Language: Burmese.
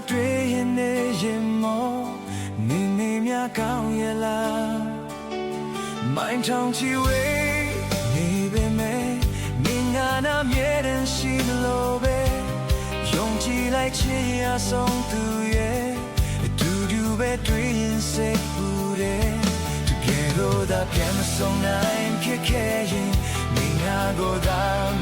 တွေ့ရင်နေရင်မောနေနေမြကောင်းရလားမိုင်းထောင်ချီဝေးနေပေမဲ့နေငါနာမြဲတမ်းရှိလို့ပဲယုံကြည်လိုက်ခြင်းအဆုံးသူရဲ့အတူတူပဲတွေ့ရင်စိတ်ပူတယ်တကယ်လို့သာပြန်မဆုံးနိုင်ဖြစ်ခဲ့ရင်နေငါကိုသာ